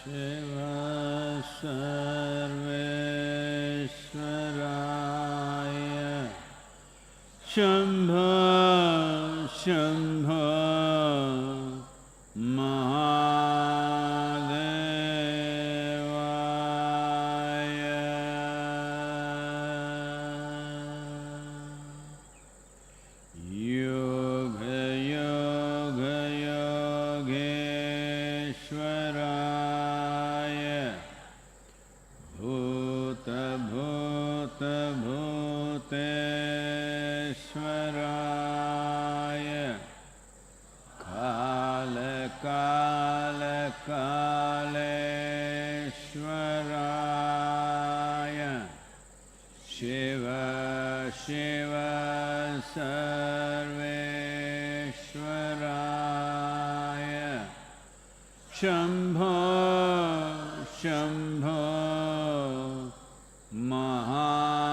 Shiva Sarveshwaraya Shambho Shambho Yoga Yoga Yogeshwaraya Bhuta Bhuta Bhuteshwaraya Kala Kala Kaleshwaraya Shiva Shiva Sarveshwaraya Shambho Shambho Mahadevaya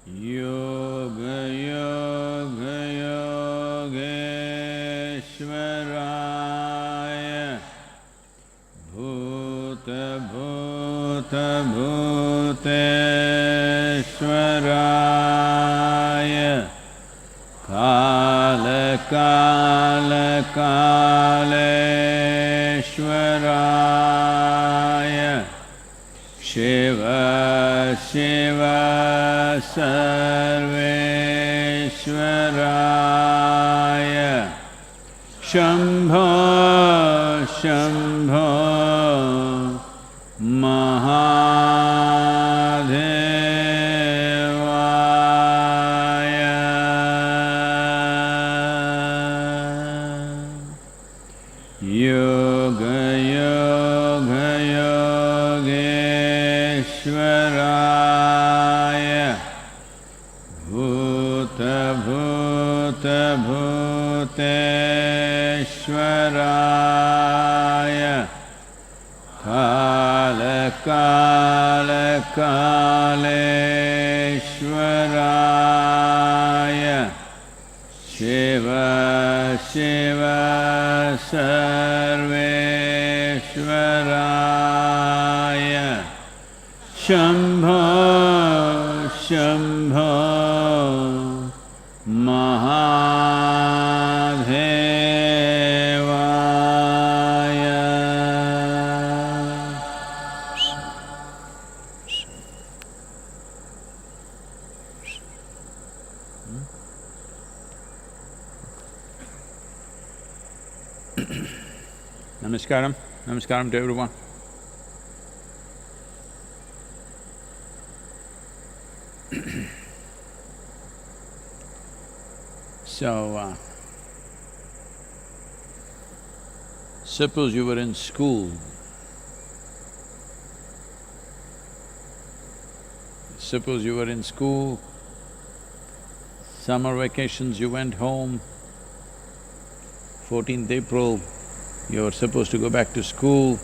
Yoga Yoga Yogeshwaraya Bhuta Bhuta Bhuteshwaraya Kala Kala Kaleshwaraya Shiva Shiva Sarveshwaraya Shambho Shambho Mahadevaya Yoga Yoga Yogeshwaraya Bhuta Bhuta Bhuteshwaraya Kala Kala Kaleshwaraya Shiva Shiva Sarveshwaraya Shambho Shambho Namaskaram, namaskaram to everyone. So, suppose you were in school. Suppose you were in school, summer vacations, you went home, 14th April, you were supposed to go back to school,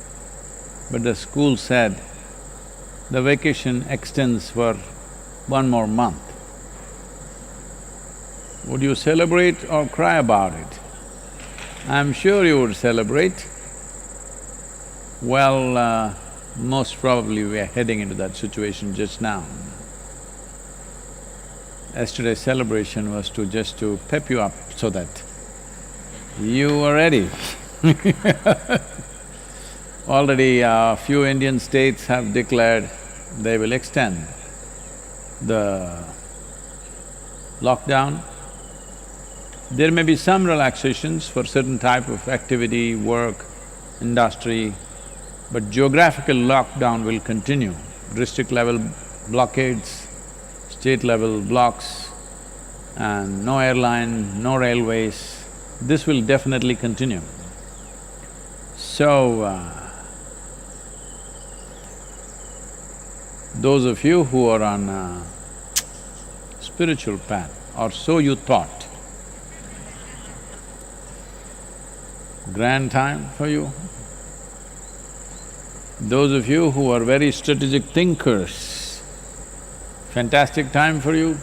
but the school said, the vacation extends for one more month. Would you celebrate or cry about it? I'm sure you would celebrate. Well, most probably we are heading into that situation just now. Yesterday's celebration was just to pep you up so that you are ready. Already a few Indian states have declared they will extend the lockdown. There may be some relaxations for certain type of activity, work, industry, but geographical lockdown will continue. District level blockades, state level blocks, and no airline, no railways, this will definitely continue. So, those of you who are on a spiritual path, or so you thought, grand time for you. Those of you who are very strategic thinkers, fantastic time for you.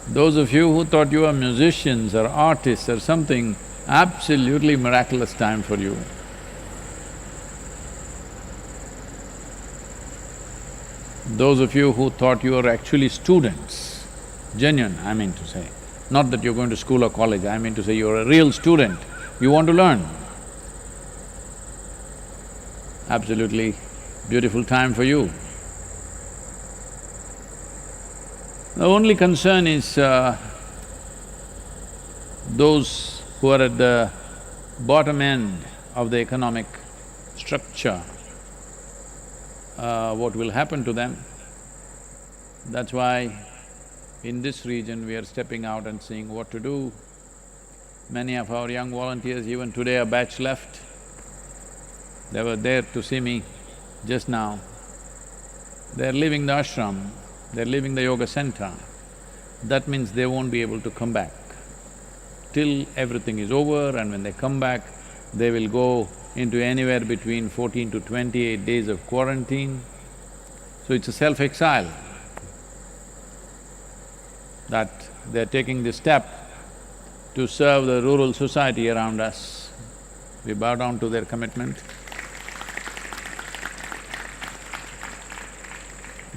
Those of you who thought you are musicians or artists or something, absolutely miraculous time for you. Those of you who thought you were actually students, genuine, I mean to say, not that you're going to school or college, I mean to say you're a real student, you want to learn. Absolutely beautiful time for you. The only concern is those who are at the bottom end of the economic structure, what will happen to them. That's why in this region we are stepping out and seeing what to do. Many of our young volunteers, even today a batch left, they were there to see me just now. They're leaving the ashram, they're leaving the yoga center. That means they won't be able to come back. Till everything is over, and when they come back, they will go into anywhere between 14 to 28 days of quarantine. So it's a self-exile that they're taking this step to serve the rural society around us. We bow down to their commitment.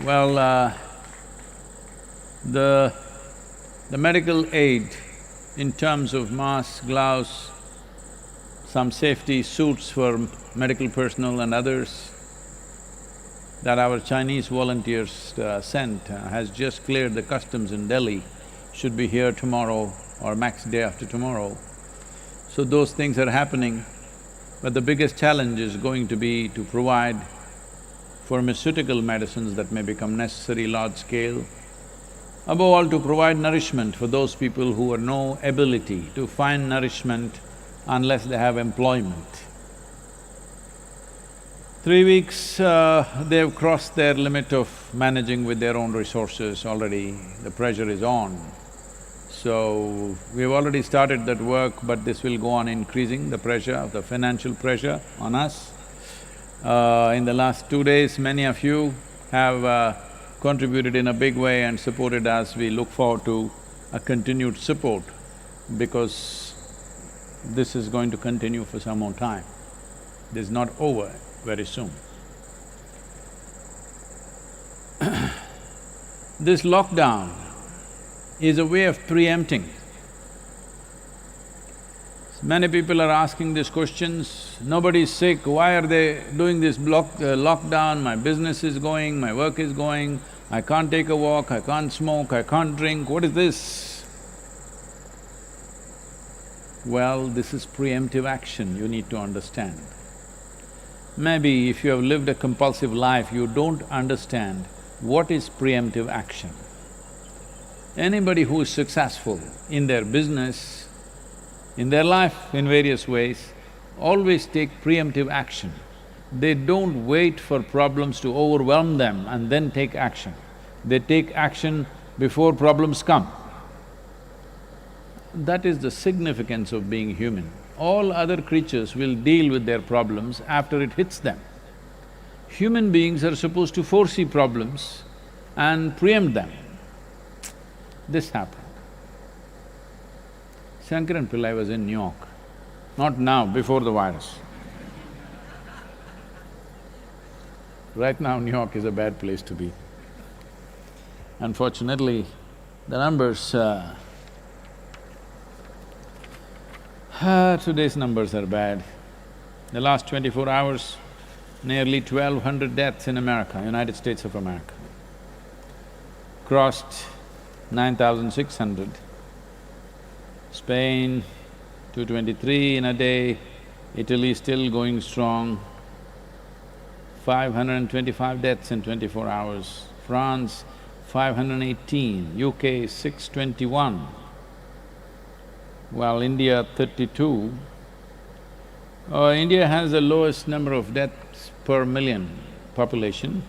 Well, the medical aid in terms of masks, gloves, some safety suits for medical personnel and others that our Chinese volunteers sent has just cleared the customs in Delhi, should be here tomorrow or max day after tomorrow. So those things are happening, but the biggest challenge is going to be to provide pharmaceutical medicines that may become necessary large scale. Above all, to provide nourishment for those people who have no ability to find nourishment unless they have employment. 3 weeks, they've crossed their limit of managing with their own resources already, the pressure is on. So, we've already started that work, but this will go on increasing, the pressure, the financial pressure on us. In the last 2 days, many of you have contributed in a big way and supported us. We look forward to a continued support because this is going to continue for some more time. This is not over very soon. This lockdown is a way of preempting. Many people are asking these questions, nobody is sick, why are they doing this lockdown? My business is going, my work is going, I can't take a walk, I can't smoke, I can't drink, what is this? Well, this is preemptive action, you need to understand. Maybe if you have lived a compulsive life, you don't understand what is preemptive action. Anybody who is successful in their business, in their life in various ways, always take preemptive action. They don't wait for problems to overwhelm them and then take action. They take action before problems come. That is the significance of being human. All other creatures will deal with their problems after it hits them. Human beings are supposed to foresee problems and preempt them. This happened. Shankaran Pillai was in New York, not now, before the virus. Right now, New York is a bad place to be. Unfortunately, the numbers… today's numbers are bad. The last 24 hours, nearly 1,200 deaths in America, United States of America. Crossed 9,600. Spain, 223 in a day. Italy still going strong. 525 deaths in 24 hours. France, 518. UK, 621. While India, 32. India has the lowest number of deaths per million population.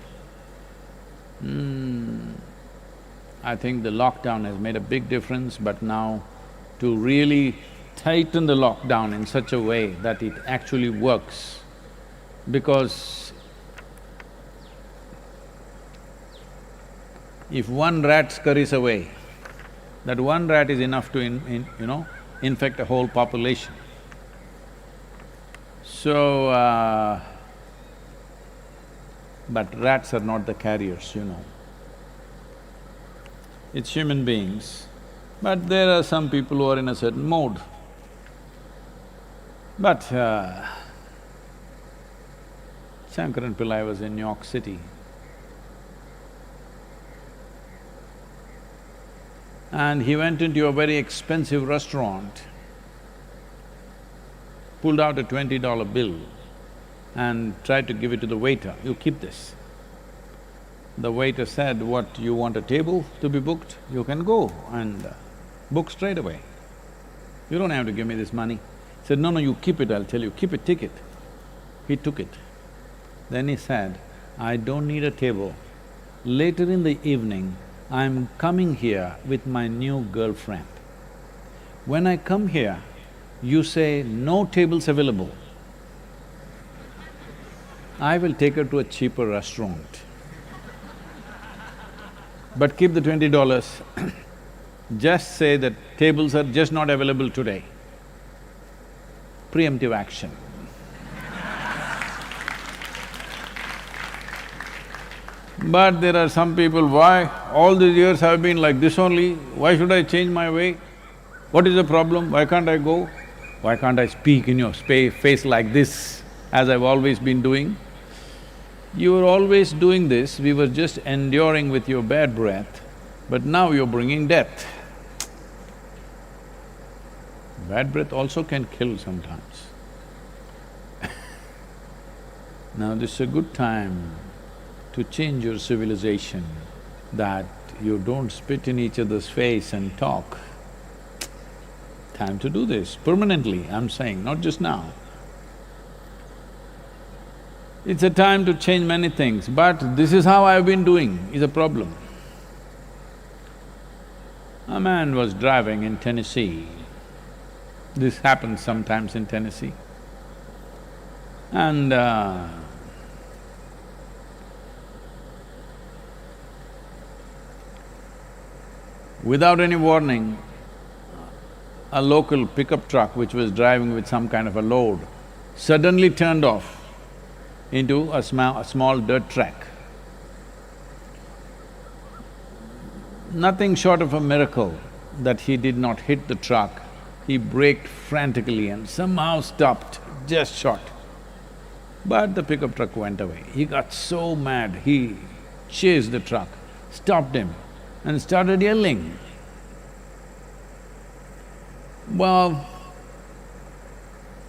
I think the lockdown has made a big difference, but now to really tighten the lockdown in such a way that it actually works, because if one rat scurries away, That one rat is enough to infect a whole population. So, but rats are not the carriers. It's human beings. But there are some people who are in a certain mode. But Shankaran Pillai was in New York City. And he went into a very expensive restaurant, pulled out a $20 bill and tried to give it to the waiter, "You keep this." The waiter said, "What, you want a table to be booked? You can go and book straight away. You don't have to give me this money." He said, "No, no, you keep it, I'll tell you, keep it, take it." He took it. Then he said, "I don't need a table. Later in the evening, I'm coming here with my new girlfriend. When I come here, you say, 'No tables available.' I will take her to a cheaper restaurant. But keep the $20. Just say that tables are just not available today." Preemptive action. But there are some people, "Why? All these years I've been like this only, why should I change my way? What is the problem? Why can't I go? Why can't I speak in your face like this, as I've always been doing?" You were always doing this, we were just enduring with your bad breath, but now you're bringing death. Bad breath also can kill sometimes. Now this is a good time to change your civilization, that you don't spit in each other's face and talk. Time to do this permanently, I'm saying, not just now. It's a time to change many things, but this is how I've been doing is a problem. A man was driving in Tennessee. This happens sometimes in Tennessee. And without any warning, a local pickup truck which was driving with some kind of a load suddenly turned off into a small dirt track. Nothing short of a miracle that he did not hit the truck. He braked frantically and somehow stopped, just short. But the pickup truck went away. He got so mad, he chased the truck, stopped him and started yelling. Well,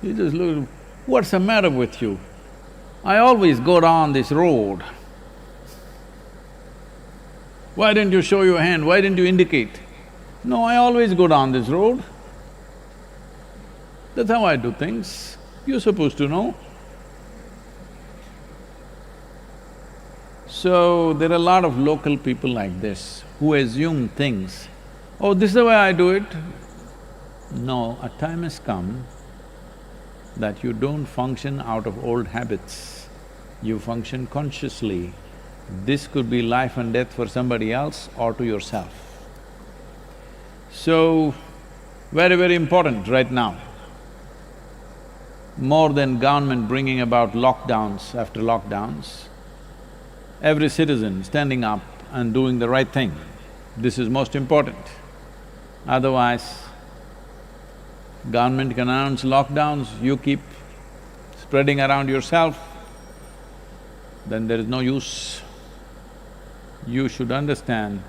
he just looked, "What's the matter with you? I always go down this road. Why didn't you show your hand? Why didn't you indicate?" "No, I always go down this road. That's how I do things. You're supposed to know." So, there are a lot of local people like this who assume things. "Oh, this is the way I do it." No, a time has come that you don't function out of old habits, you function consciously. This could be life and death for somebody else or to yourself. So, very, very important right now. More than government bringing about lockdowns after lockdowns, every citizen standing up and doing the right thing, this is most important. Otherwise, government can announce lockdowns, you keep spreading around yourself, then there is no use. You should understand,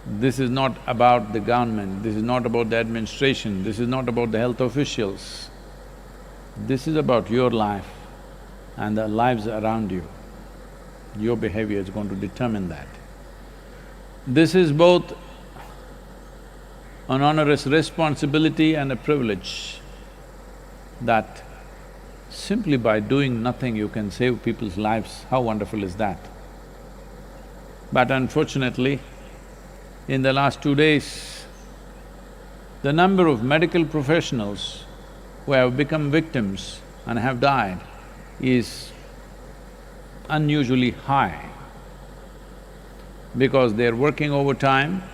this is not about the government, this is not about the administration, this is not about the health officials. This is about your life and the lives around you. Your behavior is going to determine that. This is both an onerous responsibility and a privilege, that simply by doing nothing you can save people's lives. How wonderful is that? But unfortunately, in the last 2 days, the number of medical professionals who have become victims and have died is unusually high, because they're working overtime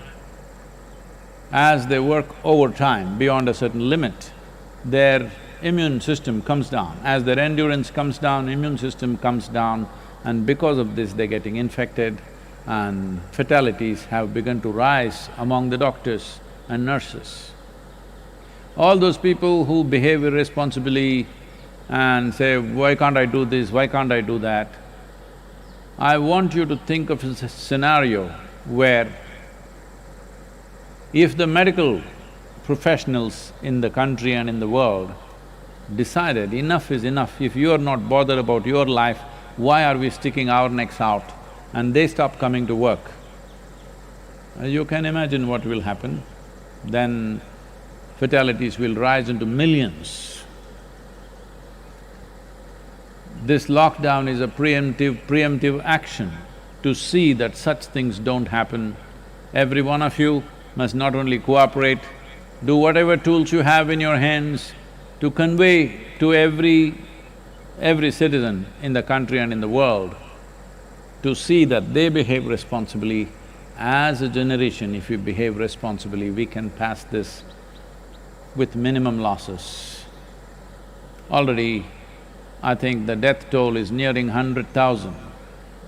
as they work overtime beyond a certain limit, their immune system comes down. As their endurance comes down, immune system comes down, and because of this they're getting infected, and fatalities have begun to rise among the doctors and nurses. All those people who behave irresponsibly and say, why can't I do this, why can't I do that? I want you to think of a scenario where if the medical professionals in the country and in the world decided enough is enough, if you are not bothered about your life, why are we sticking our necks out? And they stop coming to work. You can imagine what will happen. Then fatalities will rise into millions. This lockdown is a preemptive action to see that such things don't happen. Every one of you must not only cooperate, do whatever tools you have in your hands to convey to every citizen in the country and in the world to see that they behave responsibly. As a generation, if we behave responsibly, we can pass this with minimum losses. Already, I think the death toll is nearing 100,000.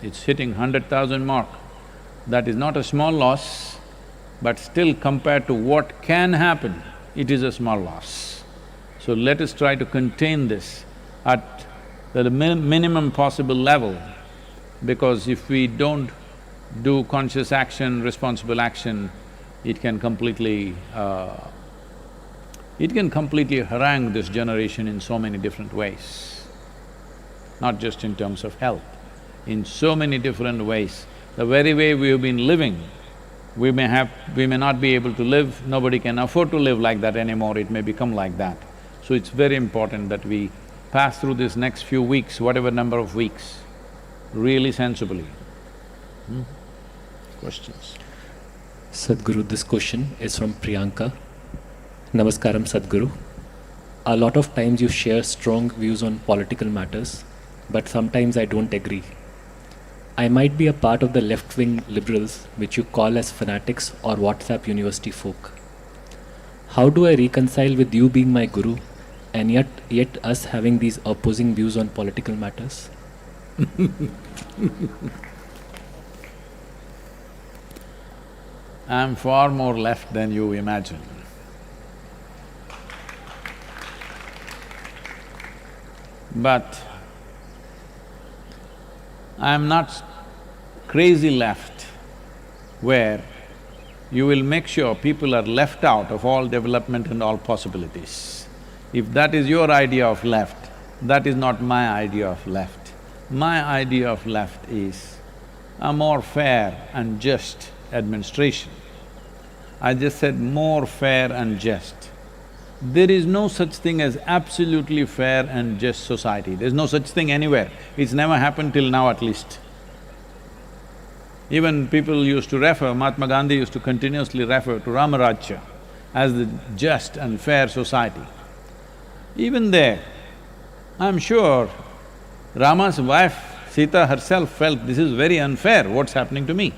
It's hitting 100,000 mark. That is not a small loss, but still compared to what can happen, it is a small loss. So let us try to contain this at the minimum possible level, because if we don't do conscious action, responsible action, it can completely harangue this generation in so many different ways, not just in terms of health, in so many different ways. The very way we have been living, we may not be able to live, nobody can afford to live like that anymore, it may become like that. So it's very important that we pass through this next few weeks, whatever number of weeks, really sensibly. Questions? Sadhguru, this question is from Priyanka. Namaskaram, Sadhguru. A lot of times you share strong views on political matters, but sometimes I don't agree. I might be a part of the left-wing liberals, which you call as fanatics or WhatsApp university folk. How do I reconcile with you being my guru and yet us having these opposing views on political matters? I'm far more left than you imagine. But I'm not crazy left, where you will make sure people are left out of all development and all possibilities. If that is your idea of left, that is not my idea of left. My idea of left is a more fair and just administration. I just said more fair and just. There is no such thing as absolutely fair and just society, there's no such thing anywhere. It's never happened till now at least. Even people used to refer, Mahatma Gandhi used to continuously refer to Ramarajya as the just and fair society. Even there, I'm sure Rama's wife, Sita herself felt, this is very unfair, what's happening to me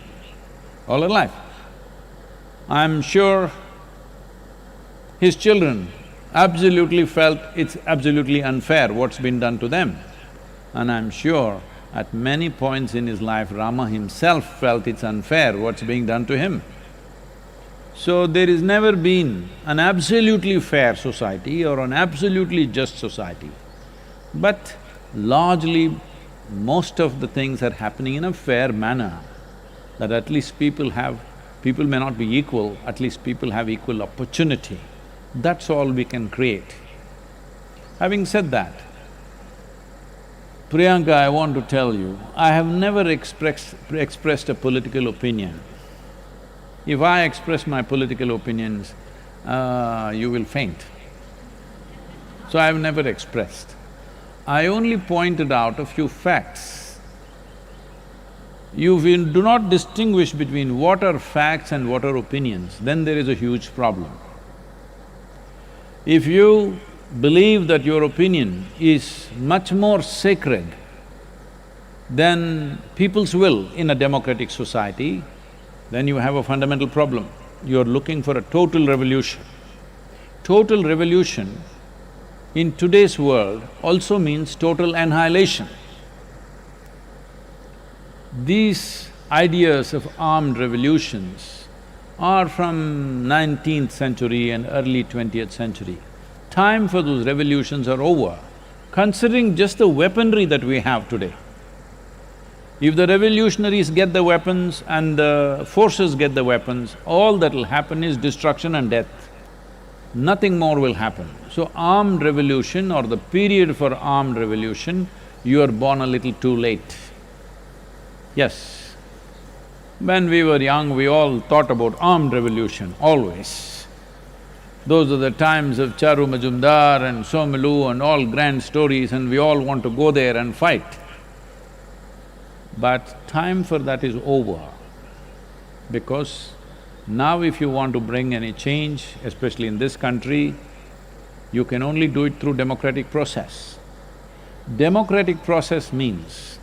all her life. I'm sure his children absolutely felt it's absolutely unfair what's been done to them. And I'm sure at many points in his life, Rama himself felt it's unfair what's being done to him. So there is never been an absolutely fair society or an absolutely just society. But largely, most of the things are happening in a fair manner, that at least people may not be equal, at least people have equal opportunity. That's all we can create. Having said that, Priyanka, I want to tell you, I have never expressed a political opinion. If I express my political opinions, you will faint. So I have never expressed. I only pointed out a few facts. If you do not distinguish between what are facts and what are opinions, then there is a huge problem. If you believe that your opinion is much more sacred than people's will in a democratic society, then you have a fundamental problem. you're looking for a total revolution. Total revolution in today's world also means total annihilation. These ideas of armed revolutions are from 19th century and early 20th century. Time for those revolutions are over, considering just the weaponry that we have today. If the revolutionaries get the weapons and the forces get the weapons, all that'll happen is destruction and death. Nothing more will happen. So armed revolution or the period for armed revolution, you are born a little too late. Yes, when we were young, we all thought about armed revolution, always. Those are the times of Charu Majumdar and Somilu and all grand stories, and we all want to go there and fight. But time for that is over, because now if you want to bring any change, especially in this country, you can only do it through democratic process. Democratic process means,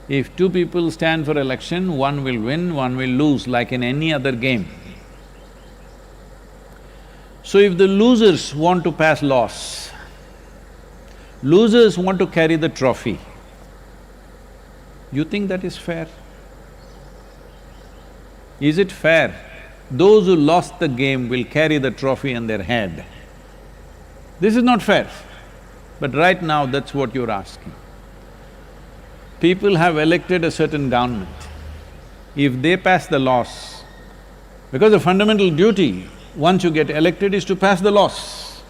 if two people stand for election, one will win, one will lose, like in any other game. So if the losers want to pass laws, losers want to carry the trophy, you think that is fair? Is it fair? Those who lost the game will carry the trophy on their head. This is not fair. But right now, that's what you're asking. People have elected a certain government. If they pass the laws, because the fundamental duty, once you get elected, is to pass the laws.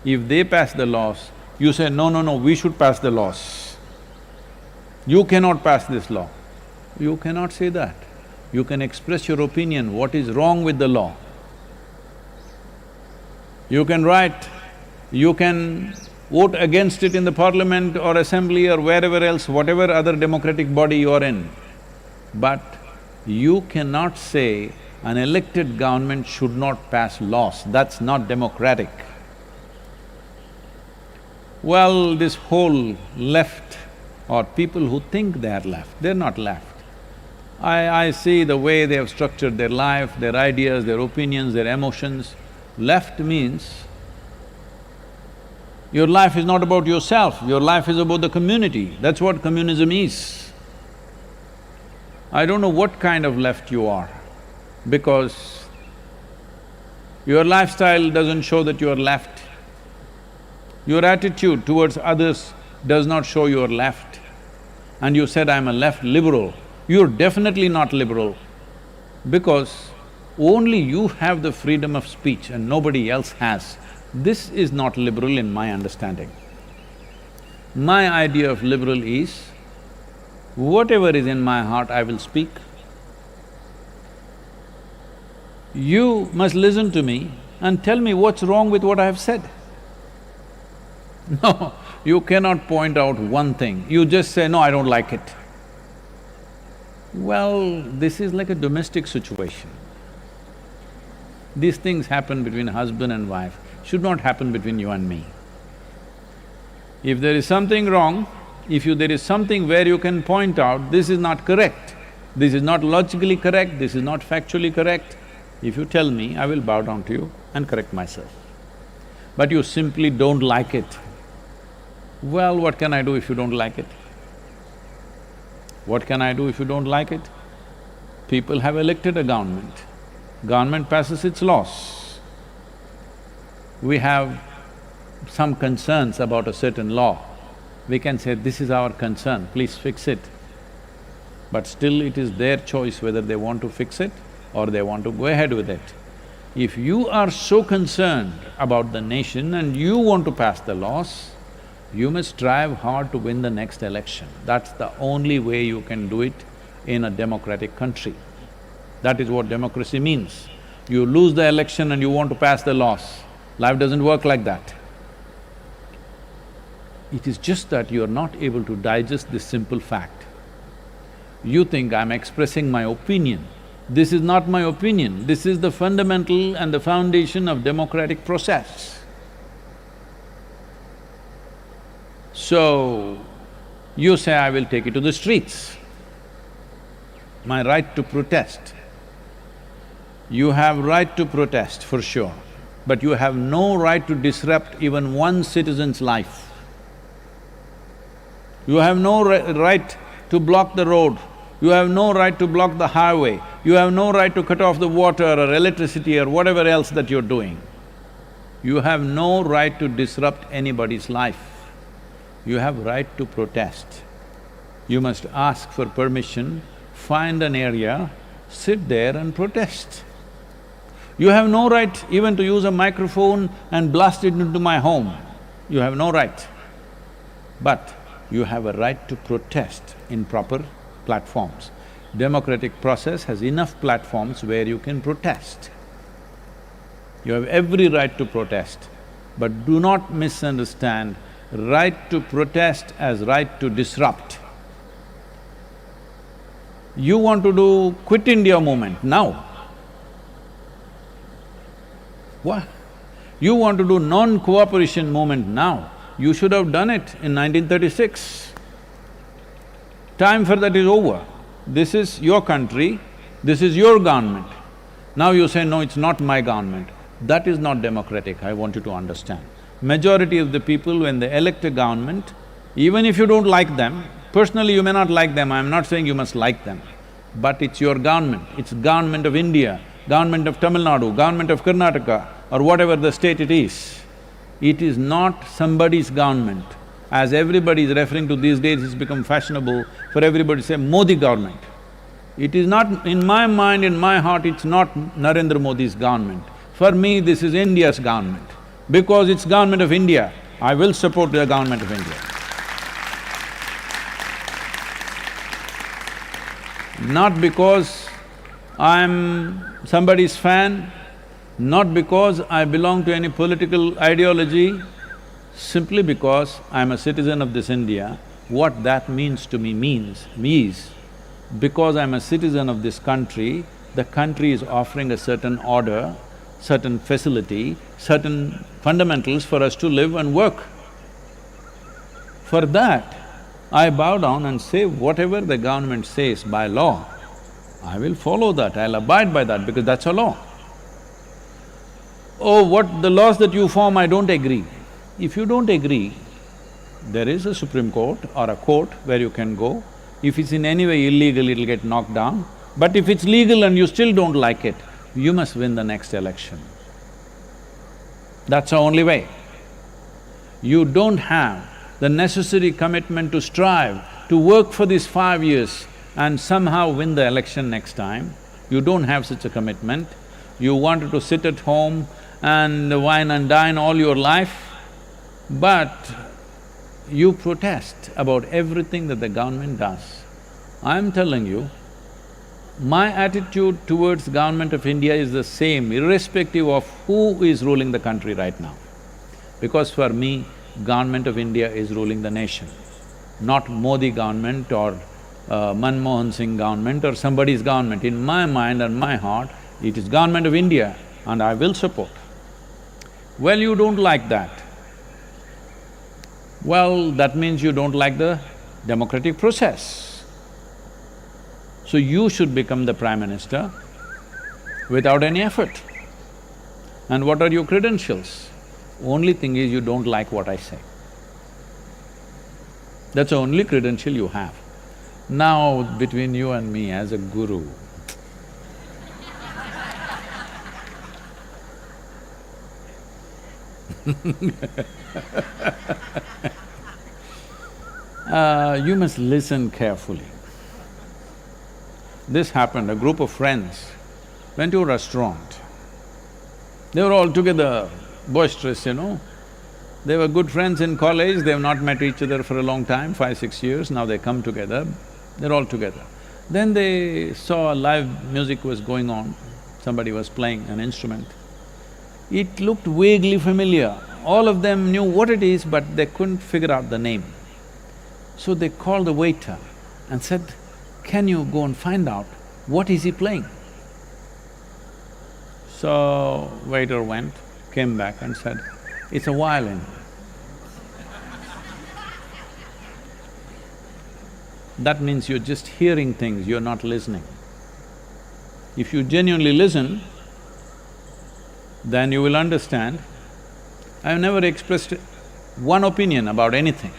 If they pass the laws, you say, no, we should pass the laws. You cannot pass this law. You cannot say that. You can express your opinion, what is wrong with the law. You can write, you can vote against it in the parliament or assembly or wherever else, whatever other democratic body you are in. But you cannot say an elected government should not pass laws, that's not democratic. Well, this whole left or people who think they are left, they're not left. I see the way they have structured their life, their ideas, their opinions, their emotions. Left means your life is not about yourself, your life is about the community. That's what communism is. I don't know what kind of left you are, because your lifestyle doesn't show that you are left. Your attitude towards others does not show you are left. And you said, I'm a left liberal. You're definitely not liberal, because only you have the freedom of speech and nobody else has. This is not liberal in my understanding. My idea of liberal is, whatever is in my heart, I will speak. You must listen to me and tell me what's wrong with what I have said. No, you cannot point out one thing, you just say, no, I don't like it. Well, this is like a domestic situation. These things happen between husband and wife, should not happen between you and me. If there is something wrong, there is something where you can point out, this is not correct, this is not logically correct, this is not factually correct, if you tell me, I will bow down to you and correct myself. But you simply don't like it. Well, what can I do if you don't like it? What can I do if you don't like it? People have elected a government passes its laws. We have some concerns about a certain law, we can say, this is our concern, please fix it. But still it is their choice whether they want to fix it or they want to go ahead with it. If you are so concerned about the nation and you want to pass the laws, you must strive hard to win the next election. That's the only way you can do it in a democratic country. That is what democracy means. You lose the election and you want to pass the laws. Life doesn't work like that. It is just that you are not able to digest this simple fact. You think, I'm expressing my opinion. This is not my opinion, this is the fundamental and the foundation of democratic process. So, you say, I will take it to the streets, my right to protest. You have right to protest, for sure, but you have no right to disrupt even one citizen's life. You have no right to block the road, you have no right to block the highway, you have no right to cut off the water or electricity or whatever else that you're doing. You have no right to disrupt anybody's life. You have right to protest. You must ask for permission, find an area, sit there and protest. You have no right even to use a microphone and blast it into my home. You have no right. But you have a right to protest in proper platforms. Democratic process has enough platforms where you can protest. You have every right to protest, but do not misunderstand right to protest as right to disrupt. You want to do Quit India movement now. What? You want to do non-cooperation movement now. You should have done it in 1936. Time for that is over. This is your country, this is your government. Now you say, no, it's not my government. That is not democratic, I want you to understand. Majority of the people, when they elect a government, even if you don't like them, personally you may not like them, I'm not saying you must like them, but it's your government, it's government of India, government of Tamil Nadu, government of Karnataka, or whatever the state it is. It is not somebody's government. As everybody is referring to these days, it's become fashionable for everybody to say Modi government. It is not… in my mind, in my heart, it's not Narendra Modi's government. For me, this is India's government. Because it's government of India, I will support the government of India. Not because I'm somebody's fan, not because I belong to any political ideology, simply because I'm a citizen of this India. What that means to me is, because I'm a citizen of this country, the country is offering a certain order, certain facility, certain fundamentals for us to live and work. For that, I bow down and say whatever the government says by law, I will follow that, I'll abide by that because that's a law. Oh, what the laws that you form, I don't agree. If you don't agree, there is a Supreme Court or a court where you can go. If it's in any way illegal, it'll get knocked down. But if it's legal and you still don't like it, you must win the next election. That's the only way. You don't have the necessary commitment to strive, to work for these 5 years and somehow win the election next time. You don't have such a commitment. You wanted to sit at home and wine and dine all your life, but you protest about everything that the government does. I'm telling you, my attitude towards government of India is the same, irrespective of who is ruling the country right now. Because for me, government of India is ruling the nation, not Modi government or Manmohan Singh government or somebody's government. In my mind and my heart, it is government of India and I will support. Well, you don't like that. Well, that means you don't like the democratic process. So you should become the Prime Minister without any effort. And what are your credentials? Only thing is you don't like what I say. That's the only credential you have. Now, between you and me as a guru, you must listen carefully. This happened, a group of friends went to a restaurant. They were all together, boisterous, you know. They were good friends in college, they've not met each other for a long time, 5-6 years, now they come together, they're all together. Then they saw live music was going on, somebody was playing an instrument. It looked vaguely familiar. All of them knew what it is, but they couldn't figure out the name. So they called the waiter and said, "Can you go and find out what is he playing?" So waiter went, came back and said, "It's a violin." That means you're just hearing things, you're not listening. If you genuinely listen, then you will understand I've never expressed one opinion about anything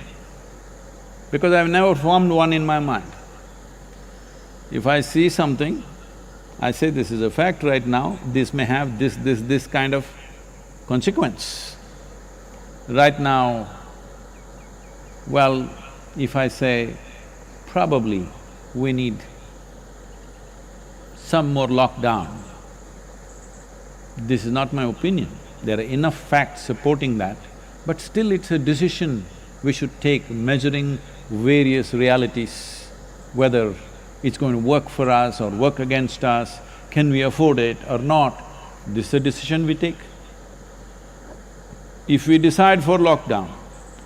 because I've never formed one in my mind. If I see something, I say this is a fact right now, this may have this kind of consequence. Right now, well, if I say probably we need some more lockdown, this is not my opinion. There are enough facts supporting that, but still it's a decision we should take, measuring various realities, whether it's going to work for us or work against us, can we afford it or not, this is a decision we take. If we decide for lockdown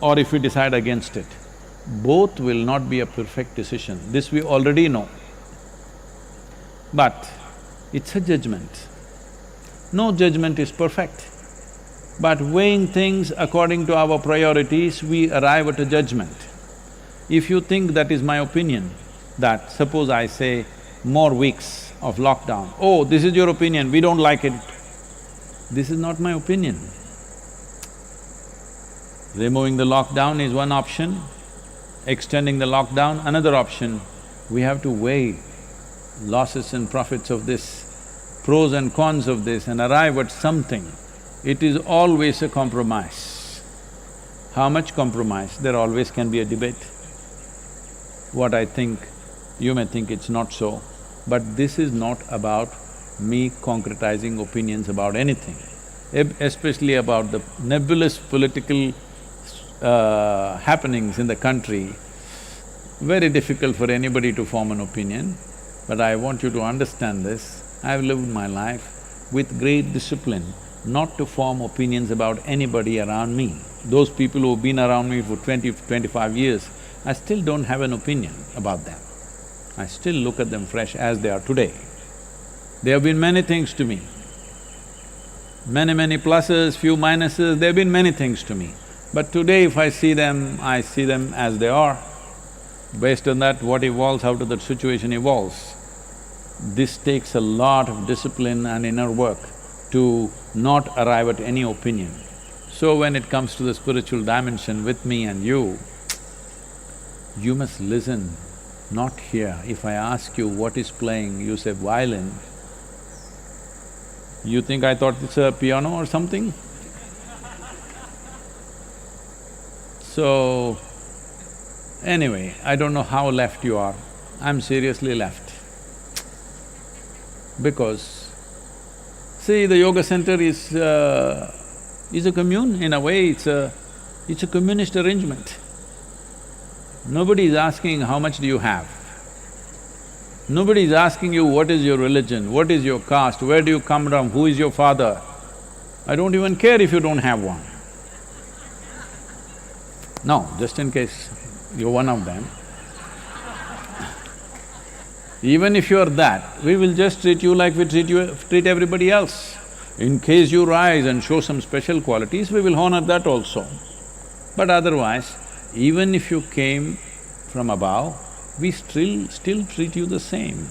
or if we decide against it, both will not be a perfect decision, this we already know. But it's a judgment. No judgment is perfect. But weighing things according to our priorities, we arrive at a judgment. If you think that is my opinion, that suppose I say more weeks of lockdown, oh, this is your opinion, we don't like it. This is not my opinion. Removing the lockdown is one option, extending the lockdown another option. We have to weigh losses and profits of this, pros and cons of this and arrive at something. It is always a compromise. How much compromise? There always can be a debate. What I think, you may think it's not so, but this is not about me concretizing opinions about anything, especially about the nebulous political happenings in the country. Very difficult for anybody to form an opinion, but I want you to understand this. I've lived my life with great discipline not to form opinions about anybody around me. Those people who've been around me for 25 years, I still don't have an opinion about them. I still look at them fresh as they are today. They have been many things to me. Many pluses, few minuses, there have been many things to me. But today if I see them as they are. Based on that, what evolves out of that situation evolves. This takes a lot of discipline and inner work to not arrive at any opinion. So when it comes to the spiritual dimension with me and you must listen, not hear. If I ask you what is playing, you say violin, you think I thought it's a piano or something? So, anyway, I don't know how left you are, I'm seriously left. Because, see, the yoga center is a commune, in a way it's a communist arrangement. Nobody is asking how much do you have. Nobody is asking you what is your religion, what is your caste, where do you come from, who is your father. I don't even care if you don't have one. No, just in case you're one of them. Even if you're that, we will just treat you like we treat everybody else. In case you rise and show some special qualities, we will honor that also. But otherwise, even if you came from above, we still treat you the same.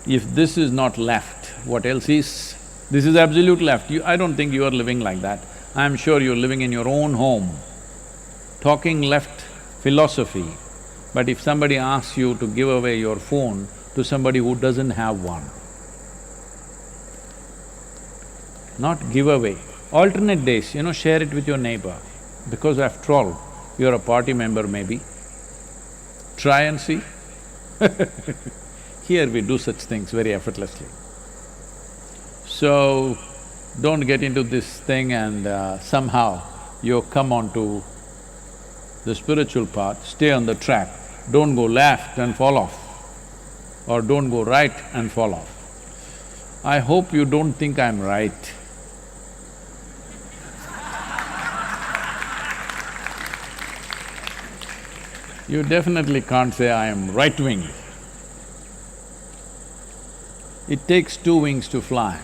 If this is not left, what else is? This is absolute left. I don't think you are living like that. I'm sure you're living in your own home, talking left philosophy. But if somebody asks you to give away your phone to somebody who doesn't have one, not give away, alternate days, share it with your neighbor, because after all, you're a party member maybe. Try and see. Here we do such things very effortlessly. So, don't get into this thing and somehow you come onto the spiritual path, stay on the track. Don't go left and fall off, or don't go right and fall off. I hope you don't think I'm right. You definitely can't say I am right-wing. It takes two wings to fly.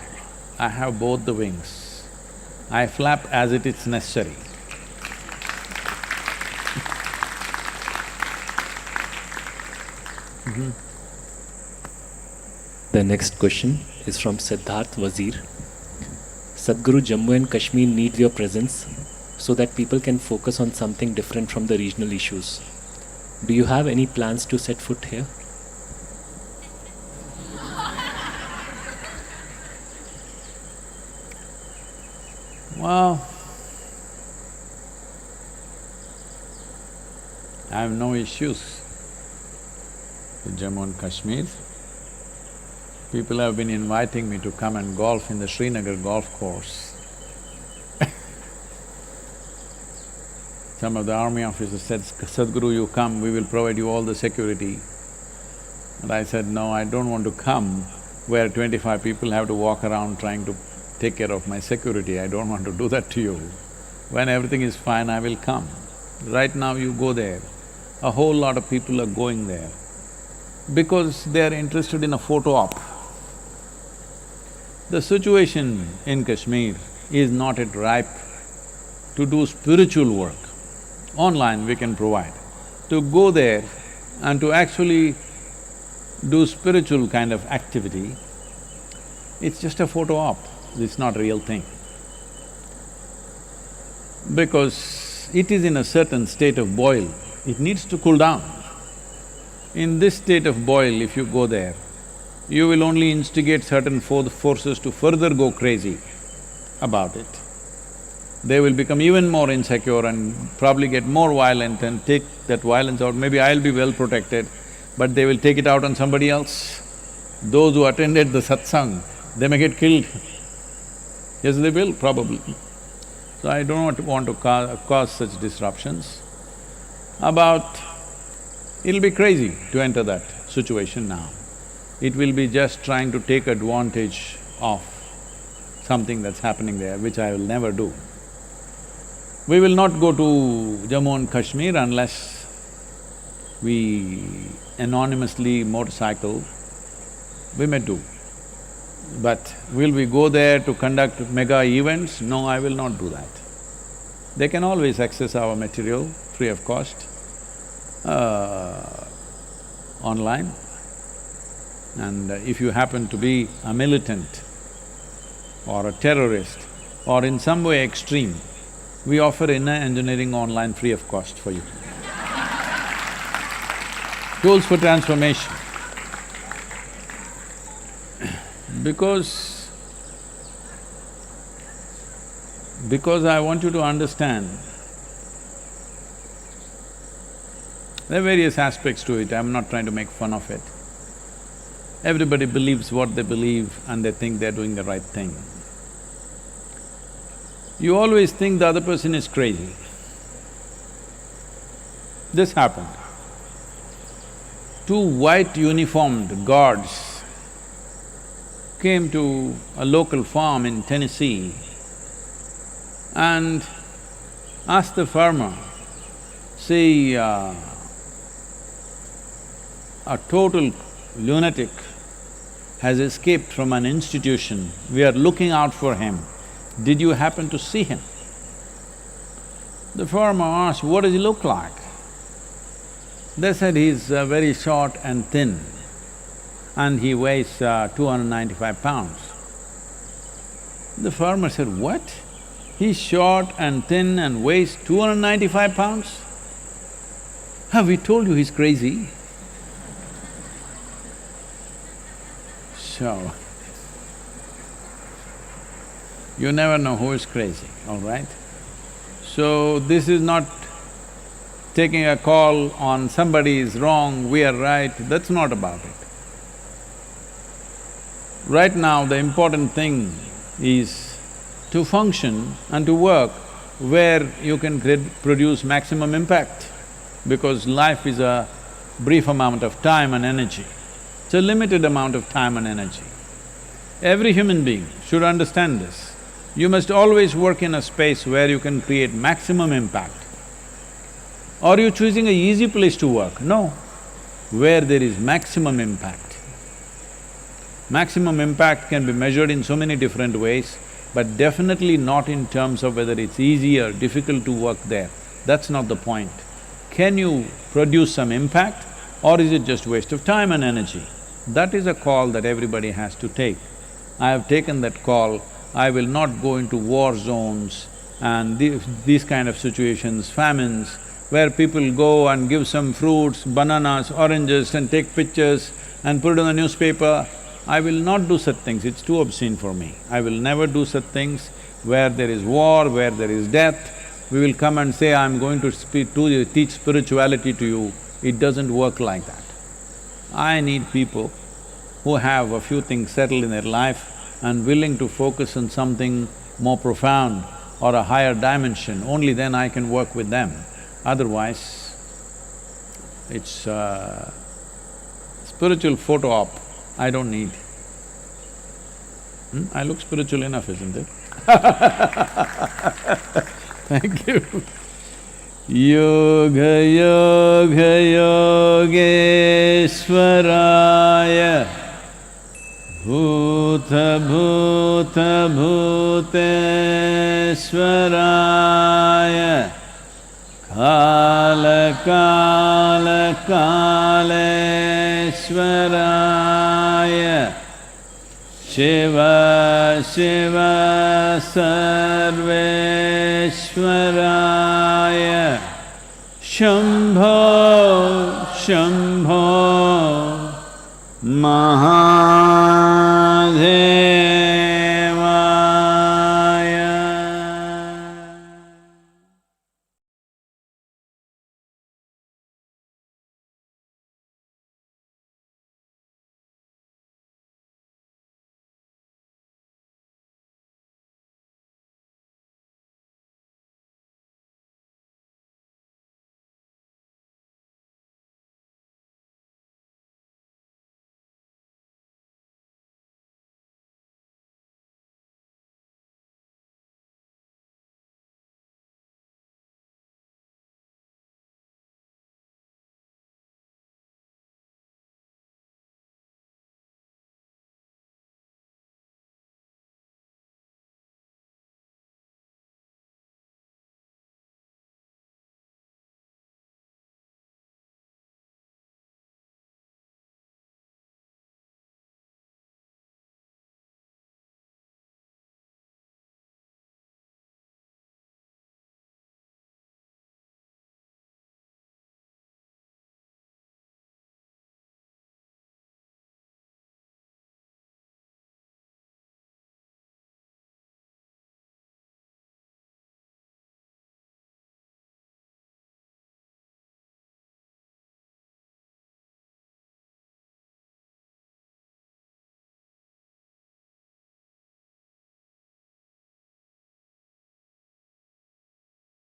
I have both the wings. I flap as it is necessary. The next question is from Siddharth Wazir. Sadhguru, Jammu and Kashmir needs your presence so that people can focus on something different from the regional issues. Do you have any plans to set foot here? Well, I have no issues with Jammu and Kashmir. People have been inviting me to come and golf in the Srinagar golf course. Some of the army officers said, Sadhguru, you come, we will provide you all the security. And I said, no, I don't want to come where 25 people have to walk around trying to take care of my security. I don't want to do that to you. When everything is fine, I will come. Right now you go there, a whole lot of people are going there because they are interested in a photo op. The situation in Kashmir is not yet ripe to do spiritual work. Online we can provide. To go there and to actually do spiritual kind of activity, it's just a photo op, it's not a real thing. Because it is in a certain state of boil, it needs to cool down. In this state of boil, if you go there, you will only instigate certain forces to further go crazy about it. They will become even more insecure and probably get more violent and take that violence out. Maybe I'll be well protected, but they will take it out on somebody else. Those who attended the satsang, they may get killed. Yes, they will, probably. So I don't want to cause such disruptions. It'll be crazy to enter that situation now. It will be just trying to take advantage of something that's happening there, which I will never do. We will not go to Jammu and Kashmir unless we anonymously motorcycle, we may do. But will we go there to conduct mega events? No, I will not do that. They can always access our material free of cost, online. And if you happen to be a militant or a terrorist or in some way extreme, we offer inner engineering online free of cost for you. Tools for transformation. Because I want you to understand, there are various aspects to it, I'm not trying to make fun of it. Everybody believes what they believe and they think they're doing the right thing. You always think the other person is crazy. This happened. Two white uniformed guards came to a local farm in Tennessee and asked the farmer, see, a total lunatic has escaped from an institution, we are looking out for him. Did you happen to see him? The farmer asked, what does he look like? They said he's very short and thin and he weighs 295 pounds. The farmer said, what? He's short and thin and weighs 295 pounds? Have we told you he's crazy? So, you never know who is crazy, all right? So, this is not taking a call on somebody is wrong, we are right, that's not about it. Right now, the important thing is to function and to work where you can produce maximum impact, because life is a brief amount of time and energy. It's a limited amount of time and energy. Every human being should understand this. You must always work in a space where you can create maximum impact. Are you choosing an easy place to work? No, where there is maximum impact. Maximum impact can be measured in so many different ways, but definitely not in terms of whether it's easy or difficult to work there. That's not the point. Can you produce some impact or is it just waste of time and energy? That is a call that everybody has to take. I have taken that call. I will not go into war zones and these kind of situations, famines, where people go and give some fruits, bananas, oranges and take pictures and put it in the newspaper. I will not do such things, it's too obscene for me. I will never do such things where there is war, where there is death. We will come and say, I'm going to teach spirituality to you. It doesn't work like that. I need people who have a few things settled in their life and willing to focus on something more profound or a higher dimension, only then I can work with them. Otherwise, it's spiritual photo op, I don't need. I look spiritual enough, isn't it? Thank you. Yoga Yoga Yogeshwaraya Bhuta Bhuta Bhuteshwaraya Kala Kala Kaleshwaraya Shiva Shiva Sarveshwaraya Shambho Shambho Mahadeva